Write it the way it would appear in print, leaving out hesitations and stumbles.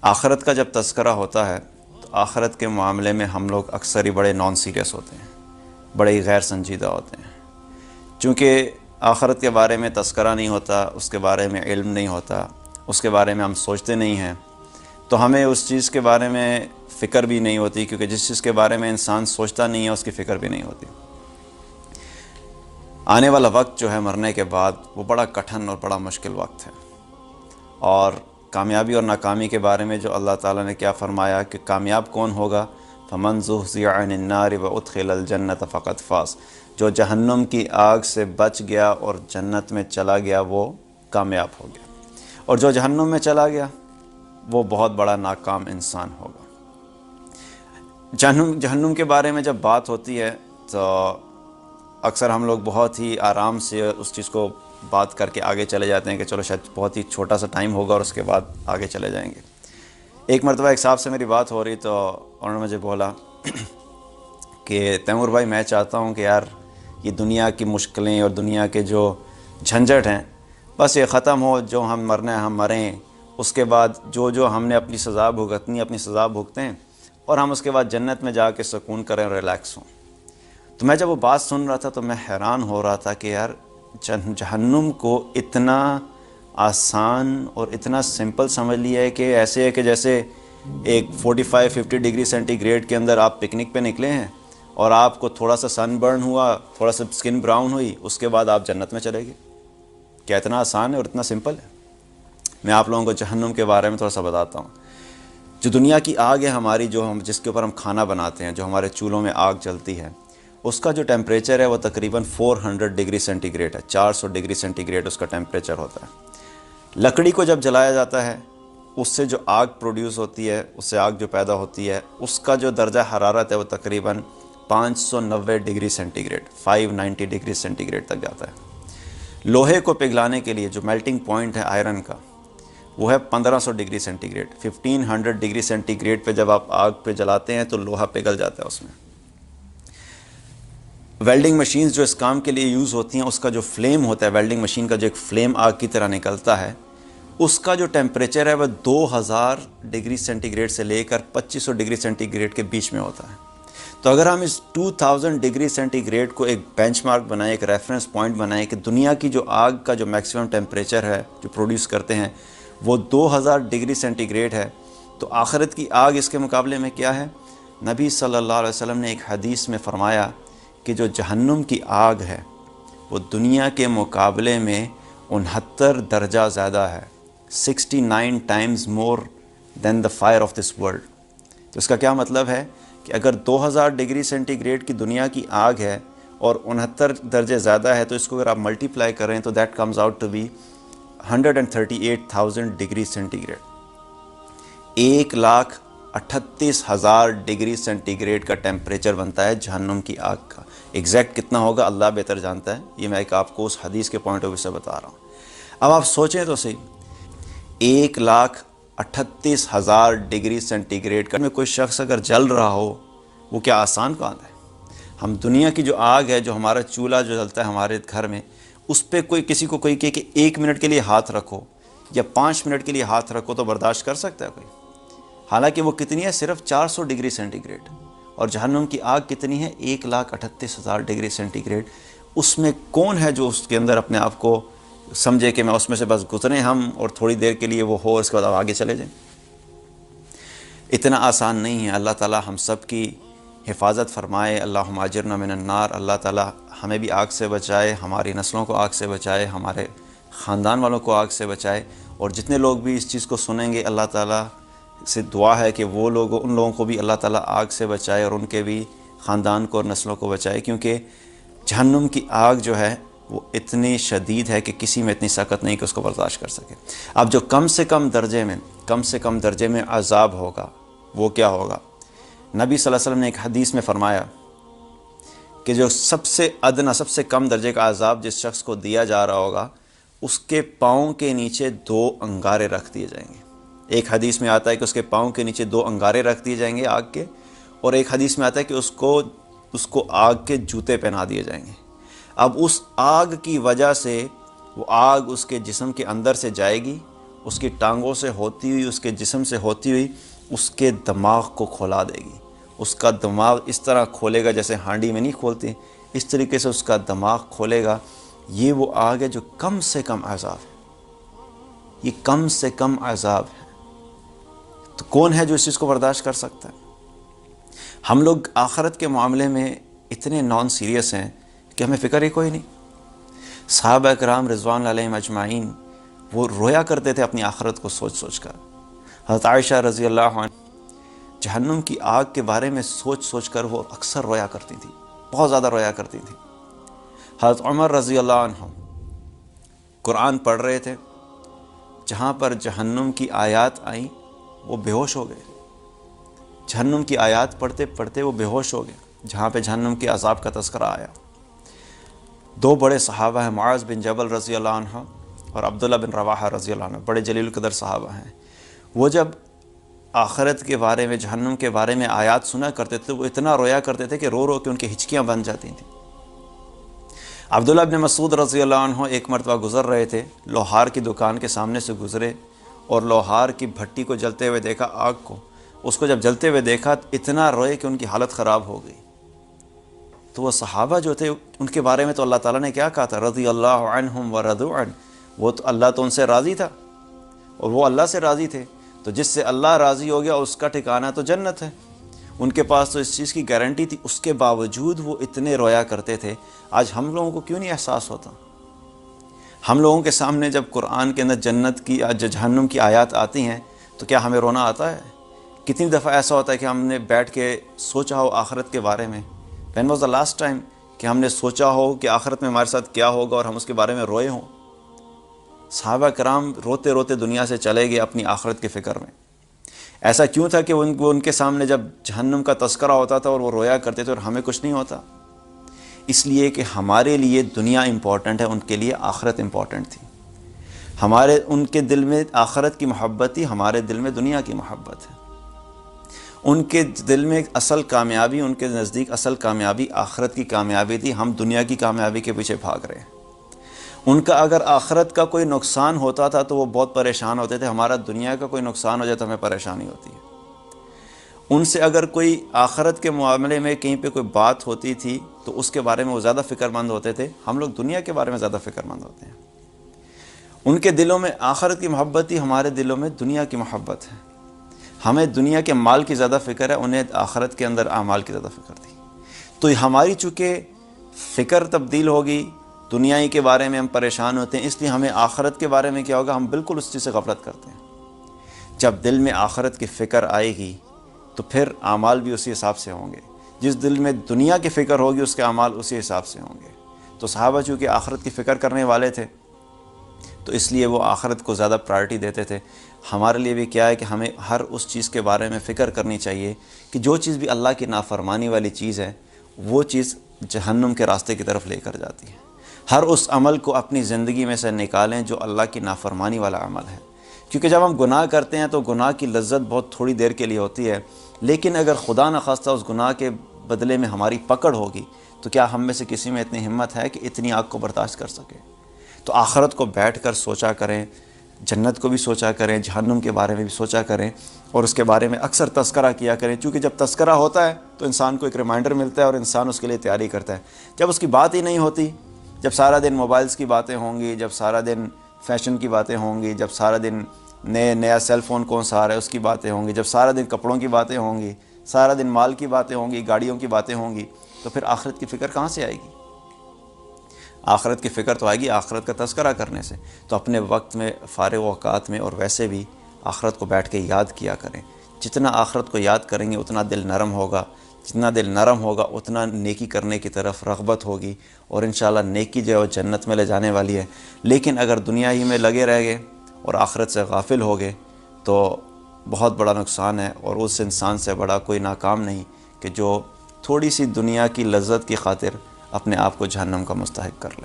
آخرت کا جب تذکرہ ہوتا ہے تو آخرت کے معاملے میں ہم لوگ اکثر ہی بڑے نان سیریس ہوتے ہیں، بڑے ہی غیر سنجیدہ ہوتے ہیں، چونکہ آخرت کے بارے میں تذکرہ نہیں ہوتا، اس کے بارے میں علم نہیں ہوتا، اس کے بارے میں ہم سوچتے نہیں ہیں، تو ہمیں اس چیز کے بارے میں فکر بھی نہیں ہوتی، کیونکہ جس چیز کے بارے میں انسان سوچتا نہیں ہے اس کی فکر بھی نہیں ہوتی۔ آنے والا وقت جو ہے مرنے کے بعد وہ بڑا کٹھن اور بڑا مشکل وقت ہے، اور کامیابی اور ناکامی کے بارے میں جو اللہ تعالیٰ نے کیا فرمایا کہ کامیاب کون ہوگا، فَمَنْ زُحْزِحَ عَنِ النَّارِ وَأُدْخِلَ الْجَنَّةَ فَقَدْ فَازَ، جو جہنم کی آگ سے بچ گیا اور جنت میں چلا گیا وہ کامیاب ہو گیا، اور جو جہنم میں چلا گیا وہ بہت بڑا ناکام انسان ہوگا۔ جہنم کے بارے میں جب بات ہوتی ہے تو اکثر ہم لوگ بہت ہی آرام سے اس چیز کو بات کر کے آگے چلے جاتے ہیں کہ چلو شاید بہت ہی چھوٹا سا ٹائم ہوگا اور اس کے بعد آگے چلے جائیں گے۔ ایک مرتبہ ایک صاحب سے میری بات ہو رہی تو انہوں نے مجھے بولا کہ تیمور بھائی میں چاہتا ہوں کہ یار یہ دنیا کی مشکلیں اور دنیا کے جو جھنجھٹ ہیں بس یہ ختم ہو، جو ہم مرنا ہے ہم مریں، اس کے بعد جو ہم نے اپنی سزا بھگتنی اپنی سزا بھگتیں، اور ہم اس کے بعد جنت میں جا کے سکون کریں، ریلیکس ہوں۔ تو میں جب وہ بات سن رہا تھا تو میں حیران ہو رہا تھا کہ یار جہنم کو اتنا آسان اور اتنا سمپل سمجھ لیا ہے کہ ایسے ہے کہ جیسے ایک 45-50 ڈگری سینٹی گریڈ کے اندر آپ پکنک پہ نکلے ہیں اور آپ کو تھوڑا سا سن برن ہوا، تھوڑا سا سکن براؤن ہوئی، اس کے بعد آپ جنت میں چلے گئے۔ کیا اتنا آسان ہے اور اتنا سمپل ہے؟ میں آپ لوگوں کو جہنم کے بارے میں تھوڑا سا بتاتا ہوں۔ جو دنیا کی آگ ہے ہماری، جس کے اوپر ہم کھانا بناتے ہیں، جو ہمارے چولہوں میں آگ جلتی ہے، اس کا جو ٹیمپریچر ہے وہ تقریباً 400 ڈگری سینٹی گریڈ ہے، 400 ڈگری سینٹی گریڈ اس کا ٹیمپریچر ہوتا ہے۔ لکڑی کو جب جلایا جاتا ہے اس سے جو آگ پروڈیوس ہوتی ہے، اس سے آگ جو پیدا ہوتی ہے، اس کا جو درجہ حرارت ہے وہ تقریباً 590 degree centigrade 590 degree centigrade تک جاتا ہے۔ لوہے کو پگھلانے کے لیے جو میلٹنگ پوائنٹ ہے آئرن کا وہ ہے 1500 degree centigrade 1500 degree centigrade پہ جب آپ آگ پہ جلاتے ہیں تو لوہا پگھل جاتا ہے اس میں۔ ویلڈنگ مشینز جو اس کام کے لیے یوز ہوتی ہیں، اس کا جو فلیم ہوتا ہے، ویلڈنگ مشین کا جو ایک فلیم آگ کی طرح نکلتا ہے، اس کا جو ٹیمپریچر ہے وہ 2000 ڈگری سینٹی گریڈ سے لے کر 2500 ڈگری سینٹی گریڈ کے بیچ میں ہوتا ہے۔ تو اگر ہم اس 2000 ڈگری سینٹی گریڈ کو ایک بینچ مارک بنائیں، ایک ریفرنس پوائنٹ بنائیں کہ دنیا کی جو آگ کا جو میکسیمم ٹیمپریچر ہے جو پروڈیوس کرتے ہیں وہ 2000 ڈگری سینٹی گریڈ ہے، تو آخرت کی آگ اس کے مقابلے میں کیا ہے؟ نبی صلی اللہ علیہ وسلم نے ایک حدیث میں فرمایا کہ جو جہنم کی آگ ہے وہ دنیا کے مقابلے میں 69 درجہ زیادہ ہے، 69 times more than the fire of this world. تو اس کا کیا مطلب ہے کہ اگر 2000 ڈگری سینٹی گریڈ کی دنیا کی آگ ہے اور 69 درجے زیادہ ہے، تو اس کو اگر آپ ملٹی پلائی کریں تو that comes out to be 138,000 degree centigrade. 1,38,000 degree centigrade کا ٹیمپریچر بنتا ہے جہنم کی آگ کا۔ ایگزیکٹ کتنا ہوگا اللہ بہتر جانتا ہے، یہ میں ایک آپ کو اس حدیث کے پوائنٹ آف ویو سے بتا رہا ہوں۔ اب آپ سوچیں تو صحیح، 1,38,000 ڈگری سینٹی گریڈ کا میں کوئی شخص اگر جل رہا ہو، وہ کیا آسان کام ہے؟ ہم دنیا کی جو آگ ہے، جو ہمارا چولہا جو جلتا ہے ہمارے گھر میں، اس پہ کسی کو کوئی کہے کہ 1 منٹ کے لیے ہاتھ رکھو یا 5 منٹ کے لیے ہاتھ رکھو تو برداشت کر سکتا ہے کوئی؟ حالانکہ وہ کتنی ہے؟ صرف 400 ڈگری سینٹی گریڈ، اور جہنم کی آگ کتنی ہے؟ 1,38,000 ڈگری سینٹی گریڈ۔ اس میں کون ہے جو اس کے اندر اپنے آپ کو سمجھے کہ میں اس میں سے بس گزریں ہم اور تھوڑی دیر کے لیے وہ ہو، اس کے بعد آگے چلے جائیں؟ اتنا آسان نہیں ہے۔ اللہ تعالی ہم سب کی حفاظت فرمائے، اللہم اجرنا من النار۔ اللہ تعالی ہمیں بھی آگ سے بچائے، ہماری نسلوں کو آگ سے بچائے، ہمارے خاندان والوں کو آگ سے بچائے، اور جتنے لوگ بھی اس چیز کو سنیں گے اللہ تعالی سے دعا ہے کہ وہ ان لوگوں کو بھی اللہ تعالی آگ سے بچائے اور ان کے بھی خاندان کو اور نسلوں کو بچائے، کیونکہ جہنم کی آگ جو ہے وہ اتنی شدید ہے کہ کسی میں اتنی سخت نہیں کہ اس کو برداشت کر سکے۔ اب جو کم سے کم درجے میں عذاب ہوگا وہ کیا ہوگا؟ نبی صلی اللہ علیہ وسلم نے ایک حدیث میں فرمایا کہ جو سب سے ادنا، سب سے کم درجے کا عذاب جس شخص کو دیا جا رہا ہوگا، اس کے پاؤں کے نیچے 2 انگارے رکھ دیے جائیں گے۔ ایک حدیث میں آتا ہے کہ اس کے پاؤں کے نیچے 2 انگارے رکھ دیے جائیں گے آگ کے، اور ایک حدیث میں آتا ہے کہ اس کو آگ کے جوتے پہنا دیے جائیں گے۔ اب اس آگ کی وجہ سے وہ آگ اس کے جسم کے اندر سے جائے گی اس کی ٹانگوں سے ہوتی ہوئی، اس کے جسم سے ہوتی ہوئی اس کے دماغ کو کھولا دے گی۔ اس کا دماغ اس طرح کھولے گا جیسے ہانڈی میں نہیں کھولتے، اس طریقے سے اس کا دماغ کھولے گا۔ یہ وہ آگ ہے جو کم سے کم عذاب ہے، یہ کم سے کم عذاب ہے۔ تو کون ہے جو اس چیز کو برداشت کر سکتا ہے؟ ہم لوگ آخرت کے معاملے میں اتنے نان سیریس ہیں کہ ہمیں فکر ہی کوئی نہیں۔ صحابہ کرام رضوان اللہ علیہم اجمعین وہ رویا کرتے تھے اپنی آخرت کو سوچ سوچ کر۔ حضرت عائشہ رضی اللہ عنہ جہنم کی آگ کے بارے میں سوچ سوچ کر وہ اکثر رویا کرتی تھی، بہت زیادہ رویا کرتی تھی۔ حضرت عمر رضی اللہ عنہ قرآن پڑھ رہے تھے، جہاں پر جہنم کی آیات آئیں وہ بے ہوش ہو گئے۔ جہنم کی آیات پڑھتے پڑھتے وہ بے ہوش ہو گئے، جہاں پہ جہنم کے عذاب کا تذکرہ آیا۔ دو بڑے صحابہ ہیں، معاذ بن جبل رضی اللہ عنہ اور عبداللہ بن رواحہ رضی اللہ عنہ، بڑے جلیل القدر صحابہ ہیں۔ وہ جب آخرت کے بارے میں، جہنم کے بارے میں آیات سنا کرتے تھے، وہ اتنا رویا کرتے تھے کہ رو رو کے ان کی ہچکیاں بن جاتی تھیں۔ عبداللہ بن مسعود رضی اللہ عنہ ایک مرتبہ گزر رہے تھے، لوہار کی دکان کے سامنے سے گزرے اور لوہار کی بھٹی کو جلتے ہوئے دیکھا، آگ کو، اس کو جب جلتے ہوئے دیکھا اتنا روئے کہ ان کی حالت خراب ہو گئی۔ تو وہ صحابہ جو تھے ان کے بارے میں تو اللہ تعالیٰ نے کیا کہا تھا، رضی اللہ عنہم ورضوا عنہ، وہ تو اللہ تو ان سے راضی تھا اور وہ اللہ سے راضی تھے۔ تو جس سے اللہ راضی ہو گیا اس کا ٹھکانہ تو جنت ہے۔ ان کے پاس تو اس چیز کی گارنٹی تھی، اس کے باوجود وہ اتنے رویا کرتے تھے۔ آج ہم لوگوں کو کیوں نہیں احساس ہوتا؟ ہم لوگوں کے سامنے جب قرآن کے اندر جنت کی جہنم کی آیات آتی ہیں تو کیا ہمیں رونا آتا ہے؟ کتنی دفعہ ایسا ہوتا ہے کہ ہم نے بیٹھ کے سوچا ہو آخرت کے بارے میں، when was the last time کہ ہم نے سوچا ہو کہ آخرت میں ہمارے ساتھ کیا ہوگا اور ہم اس کے بارے میں روئے ہوں؟ صحابہ کرام روتے روتے دنیا سے چلے گئے اپنی آخرت کی فکر میں۔ ایسا کیوں تھا کہ ان کے سامنے جب جہنم کا تذکرہ ہوتا تھا اور وہ رویا کرتے تھے اور ہمیں کچھ نہیں ہوتا؟ اس لیے کہ ہمارے لیے دنیا امپورٹنٹ ہے، ان کے لیے آخرت امپورٹنٹ تھی۔ ان کے دل میں آخرت کی محبت تھی، ہمارے دل میں دنیا کی محبت ہے۔ ان کے دل میں اصل کامیابی، ان کے نزدیک اصل کامیابی آخرت کی کامیابی تھی، ہم دنیا کی کامیابی کے پیچھے بھاگ رہے ہیں۔ ان کا اگر آخرت کا کوئی نقصان ہوتا تھا تو وہ بہت پریشان ہوتے تھے، ہمارا دنیا کا کوئی نقصان ہو جائے تو ہمیں پریشانی ہوتی ہے۔ ان سے اگر کوئی آخرت کے معاملے میں کہیں پہ کوئی بات ہوتی تھی تو اس کے بارے میں وہ زیادہ فکر مند ہوتے تھے، ہم لوگ دنیا کے بارے میں زیادہ فکر مند ہوتے ہیں۔ ان کے دلوں میں آخرت کی محبت تھی، ہمارے دلوں میں دنیا کی محبت ہے۔ ہمیں دنیا کے مال کی زیادہ فکر ہے، انہیں آخرت کے اندر اعمال کی زیادہ فکر تھی۔ تو ہماری چونکہ فکر تبدیل ہوگی، دنیائی کے بارے میں ہم پریشان ہوتے ہیں، اس لیے ہمیں آخرت کے بارے میں کیا ہوگا، ہم بالکل اس چیز سے غفلت کرتے ہیں۔ جب دل میں آخرت کی فکر آئے گی تو پھر اعمال بھی اسی حساب سے ہوں گے۔ جس دل میں دنیا کی فکر ہوگی اس کے اعمال اسی حساب سے ہوں گے۔ تو صحابہ چونکہ آخرت کی فکر کرنے والے تھے تو اس لیے وہ آخرت کو زیادہ پرائرٹی دیتے تھے۔ ہمارے لیے بھی کیا ہے کہ ہمیں ہر اس چیز کے بارے میں فکر کرنی چاہیے کہ جو چیز بھی اللہ کی نافرمانی والی چیز ہے وہ چیز جہنم کے راستے کی طرف لے کر جاتی ہے۔ ہر اس عمل کو اپنی زندگی میں سے نکالیں جو اللہ کی نافرمانی والا عمل ہے، کیونکہ جب ہم گناہ کرتے ہیں تو گناہ کی لذت بہت تھوڑی دیر کے لیے ہوتی ہے، لیکن اگر خدا نخواستہ اس گناہ کے بدلے میں ہماری پکڑ ہوگی تو کیا ہم میں سے کسی میں اتنی ہمت ہے کہ اتنی آگ کو برداشت کر سکے؟ تو آخرت کو بیٹھ کر سوچا کریں، جنت کو بھی سوچا کریں، جہنم کے بارے میں بھی سوچا کریں اور اس کے بارے میں اکثر تذکرہ کیا کریں، چونکہ جب تذکرہ ہوتا ہے تو انسان کو ایک ریمائنڈر ملتا ہے اور انسان اس کے لیے تیاری کرتا ہے۔ جب اس کی بات ہی نہیں ہوتی، جب سارا دن موبائلز کی باتیں ہوں گی، جب سارا دن فیشن کی باتیں ہوں گی، جب سارا دن نیا سیل فون کون سا آ رہا ہے اس کی باتیں ہوں گی، جب سارا دن کپڑوں کی باتیں ہوں گی، سارا دن مال کی باتیں ہوں گی، گاڑیوں کی باتیں ہوں گی، تو پھر آخرت کی فکر کہاں سے آئے گی؟ آخرت کی فکر تو آئے گی آخرت کا تذکرہ کرنے سے۔ تو اپنے وقت میں، فارغ اوقات میں اور ویسے بھی آخرت کو بیٹھ کے یاد کیا کریں۔ جتنا آخرت کو یاد کریں گے اتنا دل نرم ہوگا، جتنا دل نرم ہوگا اتنا نیکی کرنے کی طرف رغبت ہوگی، اور انشاءاللہ نیکی جو ہے وہ جنت میں لے جانے والی ہے۔ لیکن اگر دنیا ہی میں لگے رہ گئے اور آخرت سے غافل ہو گئے تو بہت بڑا نقصان ہے، اور اس انسان سے بڑا کوئی ناکام نہیں کہ جو تھوڑی سی دنیا کی لذت کی خاطر اپنے آپ کو جہنم کا مستحق کر لے۔